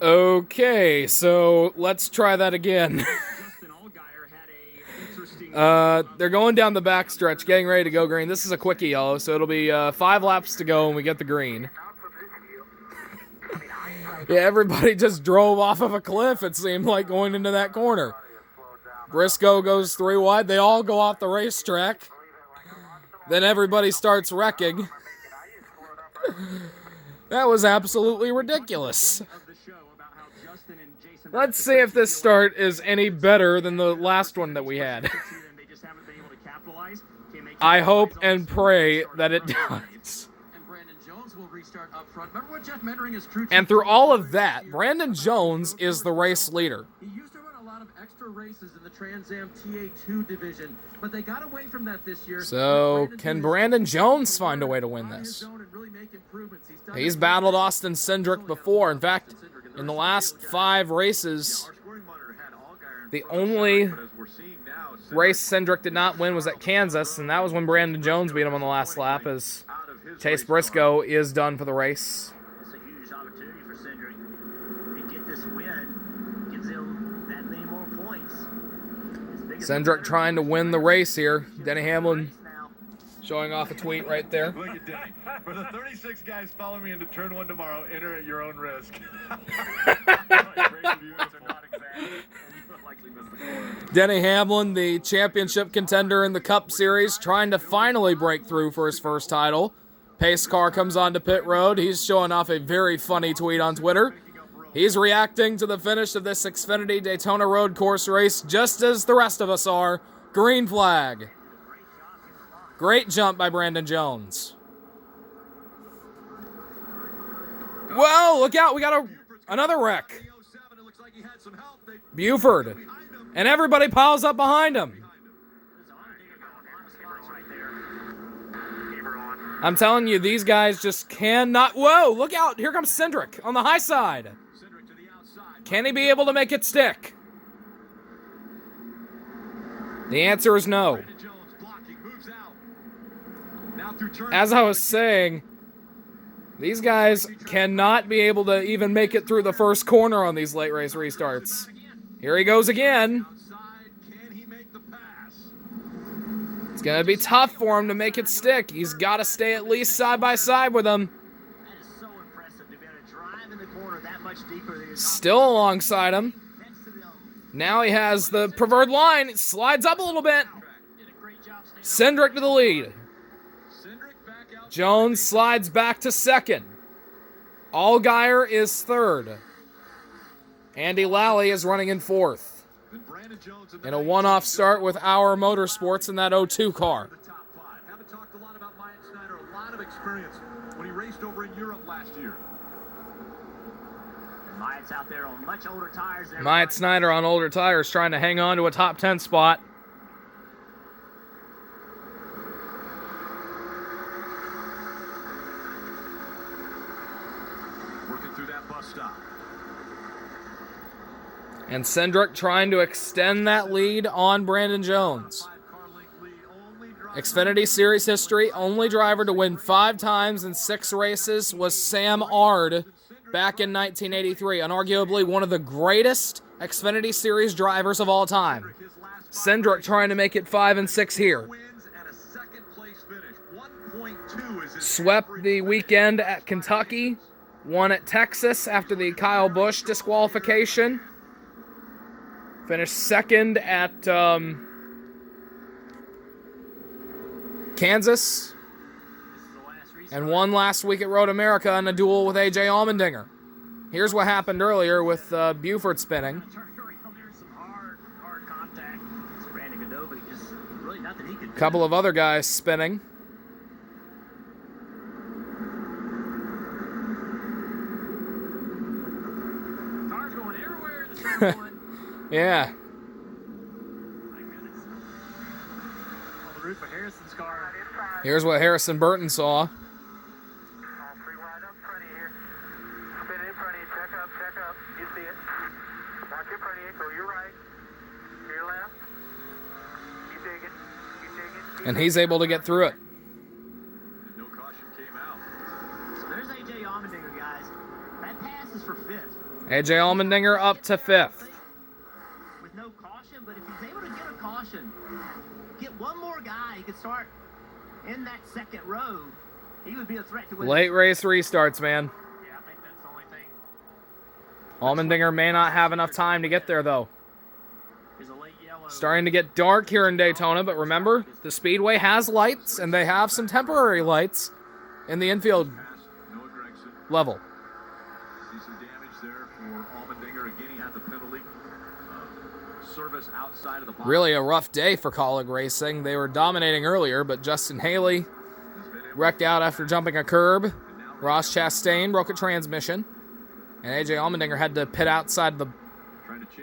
Okay, so let's try that again. They're going down the backstretch, getting ready to go green. This is a quickie yellow, so it'll be 5 laps to go when we get the green. Yeah, everybody just drove off of a cliff, it seemed like, going into that corner. Briscoe goes 3 wide. They all go off the racetrack. Then everybody starts wrecking. That was absolutely ridiculous. Let's see if this start is any better than the last one that we had. I hope and pray that it does. And through all of that, Brandon Jones is the race leader. He used to run a lot of extra races in the Trans Am TA2 division, but they got away from that this year. So, can Brandon Jones find a way to win this? He's battled Austin Cindric before. In fact, in the last 5 races, the only race Cindric did not win was at Kansas, and that was when Brandon Jones beat him on the last lap, as Chase Briscoe is done for the race. It's a huge opportunity for Cindric to get this win. Gives him that many more points. Cindric trying to win the race here. Denny Hamlin showing off a tweet right there. Look at Denny. For the 36 guys following me into turn 1 tomorrow, enter at your own risk. Denny Hamlin, the championship contender in the Cup Series, trying to finally break through for his first title. Pace car comes onto pit road. He's showing off a very funny tweet on Twitter. He's reacting to the finish of this Xfinity Daytona road course race just as the rest of us are. Green flag. Great jump by Brandon Jones. Whoa, look out. We got another wreck. Buford. And everybody piles up behind him. I'm telling you, these guys just cannot... Whoa, look out. Here comes Cindric on the high side. Can he be able to make it stick? The answer is no. As I was saying, these guys cannot be able to even make it through the first corner on these late race restarts. Here he goes again. It's going to be tough for him to make it stick. He's got to stay at least side by side with him. Still alongside him. Now he has the preferred line. It slides up a little bit. Cindric to the lead. Jones slides back to second. Allgaier is third. Andy Lally is running in fourth. In a one-off start with Our Motorsports in that 02 car. Haven't talked a lot about Myatt Snyder, a lot of experience when he raced over in Europe last year. Myatt's out there on much older tires. Myatt Snyder on older tires trying to hang on to a top 10 spot. Working through that bus stop. And Cindric trying to extend that lead on Brandon Jones. Xfinity Series history, only driver to win 5 times in 6 races was Sam Ard back in 1983. Unarguably one of the greatest Xfinity Series drivers of all time. Cindric trying to make it 5 and 6 here. Swept the weekend at Kentucky. Won at Texas after the Kyle Busch disqualification. Finished second at Kansas. And won last week at Road America in a duel with A.J. Allmendinger. Here's what happened earlier with Buford spinning. A couple of other guys spinning. Cars going everywhere in the turn one. Yeah. On the roof of Harrison's car. Here's what Harrison Burton saw. And he's able to get through it. No caution came out. So there's A.J. Allmendinger, guys. That pass is just for fifth. AJ Allmendinger up to 5th. With no caution, but if he's able to get a caution, get one more guy, he could start in that second row, he would be a threat to win. Late race restarts, man. Yeah, I think that's the only thing. Allmendinger may not have enough time to get there, though. Is a late yellow. Starting to get dark here in Daytona, but remember, the Speedway has lights, and they have some temporary lights in the infield Noah Gregson. level. See some damage there for Allmendinger. Again, he had the penalty. Service outside of the box. Really a rough day for Colleague Racing. They were dominating earlier, but Justin Haley wrecked out after jumping a curb. Ross Chastain broke a transmission. And AJ Allmendinger had to pit outside the...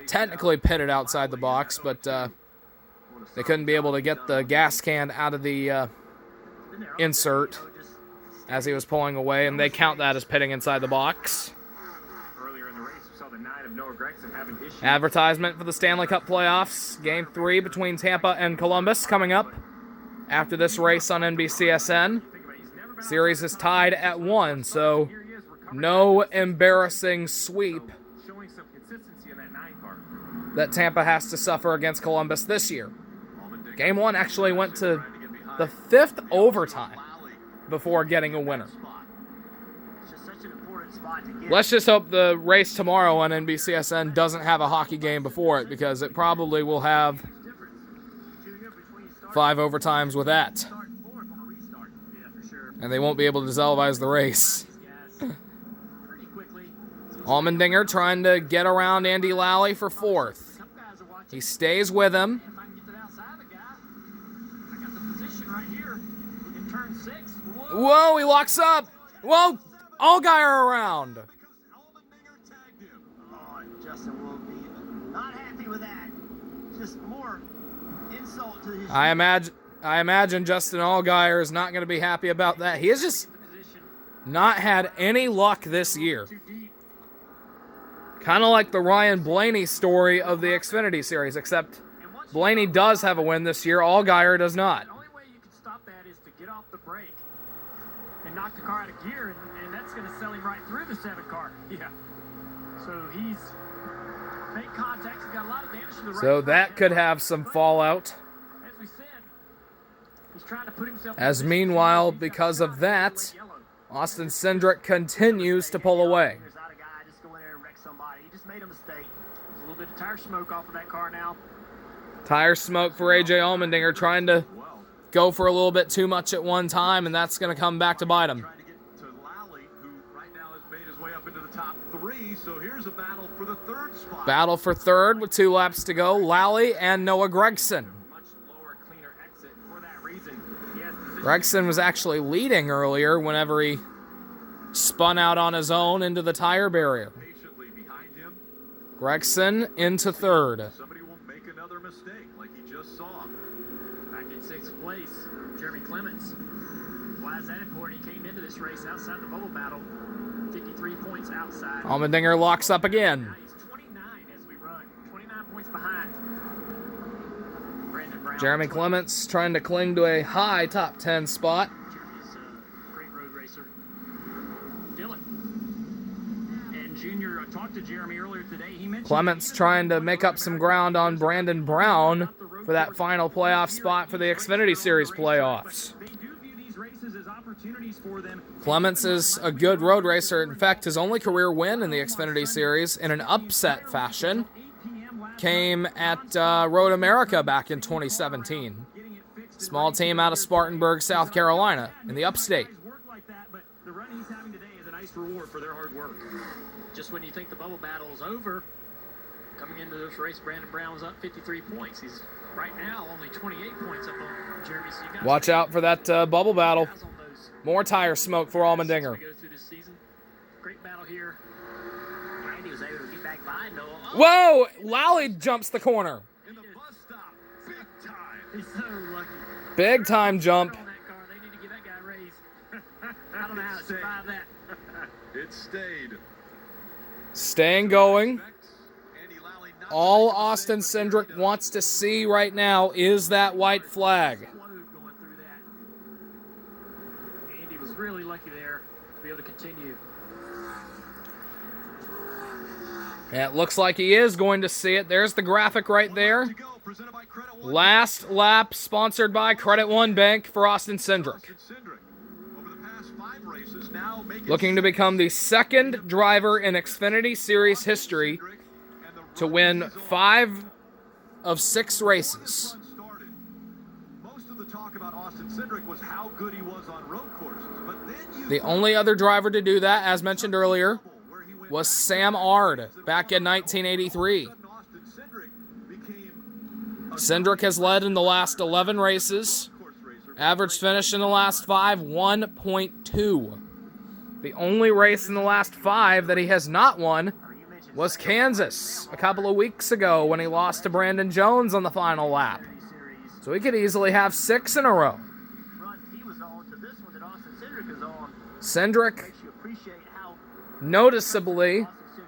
technically pitted outside the box, but they couldn't be able to get the gas can out of the insert as he was pulling away, and they count that as pitting inside the box. Earlier in the race, we saw the 9 of Noah Gregson having issues. Advertisement for the Stanley Cup playoffs. Game 3 between Tampa and Columbus coming up after this race on NBCSN. Series is tied at 1, so no embarrassing sweep Showing some consistency in that 9 car. that Tampa has to suffer against Columbus this year. Game 1 actually went to the 5th overtime before getting a winner. It's just such an important spot to get. Let's just hope the race tomorrow on NBCSN doesn't have a hockey game before it, because it probably will have 5 overtimes with that. And they won't be able to televise the race. Allmendinger trying to get around Andy Lally for 4th. He stays with him. Whoa, he locks up. Whoa, Allgaier around. Oh, Justin will be not happy with that. Just more insult to his. I imagine Justin Allgaier is not going to be happy about that. He has just not had any luck this year. Kind of like the Ryan Blaney story of the Xfinity Series, except Blaney does have a win this year. Allgaier does not. The only way you can stop that is to get off the brake and knock the car out of gear, and that's going to sell him right through the 7 car. Yeah. So he's made contact. He's got a lot of damage to the right. So that could have some fallout. As we said, he's trying to put himself. As meanwhile, because of that, Austin Cindric continues to pull away. There's not a guy just go in there and wreck somebody. He just made a mistake. There's a little bit of tire smoke off of that car now. Tire smoke for AJ Allmendinger, trying to go for a little bit too much at one time, and that's going to come back to bite him. Trying to get to Lally, who right now has made his way up into the top 3. So here's a battle for the 3rd spot. Battle for 3rd with 2 laps to go. Lally and Noah Gregson. Much lower, cleaner exit for that reason. He has position. Gregson was actually leading earlier whenever he spun out on his own into the tire barrier. Patiently behind him. Gregson into 3rd. Somebody will make another mistake like he just saw. Back in 6th place, Jeremy Clements. Why is that important? He came into this race outside the bubble battle, 53 points outside. Allmendinger locks up again. Now he's 29 as we run, 29 points behind. Brandon Brown. Jeremy Clements trying to cling to a high top 10 spot. Jeremy's a great road racer. Dylan. And Junior, I talked to Jeremy earlier today. He mentioned Clements trying to make up some ground on Brandon Brown for that final playoff spot for the Xfinity Series playoffs. they do view these races as opportunities for them. Clements is a good road racer. In fact, his only career win in the Xfinity Series in an upset fashion came at Road America back in 2017. Small team out of Spartanburg, South Carolina, in the upstate. Work like that, but the run he's having today is a nice reward for their hard work. Just when you think the bubble battle is over, coming into this race, Brandon Brown's up 53 points. He's right now only 28 points up on Jeremy. So you got Watch out for that bubble battle. eyes on those More tire smoke for as Allmendinger. we go through this season. Great battle here. Andy was able to get back by Noah. Oh, Whoa! Lally jumps the corner. In the bus stop. Big time. He's so lucky. Big time jump. On that car, they need to give that guy a raise. I don't know how to survive that. It stayed. Staying going. Andy Lally not All Austin Cindric wants to see right now is that white flag. Going through that. Andy was really lucky there to be able to continue. It looks like he is going to see it. There's the graphic right there. Last lap sponsored by Credit One Bank for Austin Cindric. Looking to become the second driver in Xfinity Series history to win 5 of 6 races. Most of the talk about Austin Cindric was how good he was on road courses, but then The only other driver to do that, as mentioned earlier, was Sam Ard back in 1983. Cindric has led in the last 11 races. Average finish in the last 5, 1.2. The only race in the last 5 that he has not won was Kansas a couple of weeks ago when he lost to Brandon Jones on the final lap. So he could easily have 6 in a row. Cindric noticeably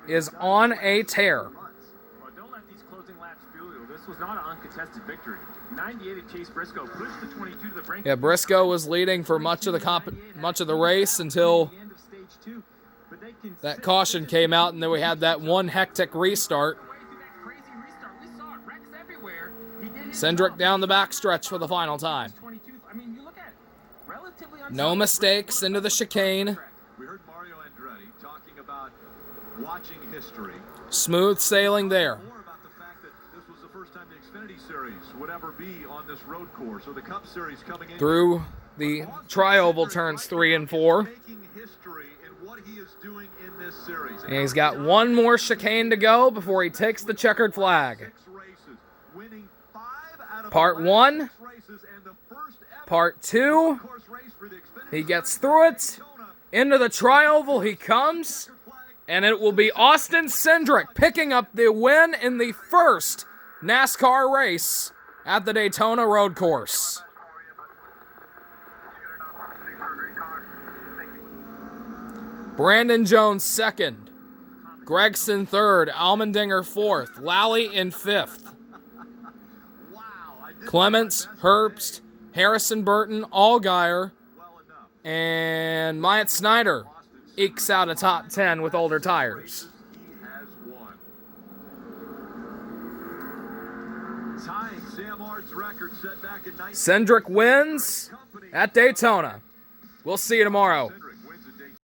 is on a tear. Well, don't let these closing laps fool you. This was not an uncontested victory. 98 at Chase Briscoe pushed the 22 to the brink. Yeah, Briscoe was leading for much of the race until that caution came out, and then we had that one hectic restart. Cindric down the backstretch for the final time. No mistakes into the chicane. we heard Mario Andretti talking about watching history. Smooth sailing there. More about the fact that this was the first time the Xfinity Series would ever be on this road course, or the Cup Series coming in. Through the tri-oval turns 3 and 4. Making history in what he is doing in this series. And he's got one more chicane to go before he takes the checkered flag. 6 races, winning 5 out of Part the last 1, 6 races, and the first ever Part 2, course race for the Xfinity he gets through it. Into the tri-oval he comes, and it will be Austin Cindric picking up the win in the first NASCAR race at the Daytona road course. Brandon Jones second, Gregson third, Allmendinger fourth, Lally in fifth. Clements, Herbst, Harrison Burton, Allgaier, and Myatt Snyder ekes out a top 10 with older tires. He has won. Tying Sam Ard's record set back in Cindric wins at Daytona. We'll see you tomorrow.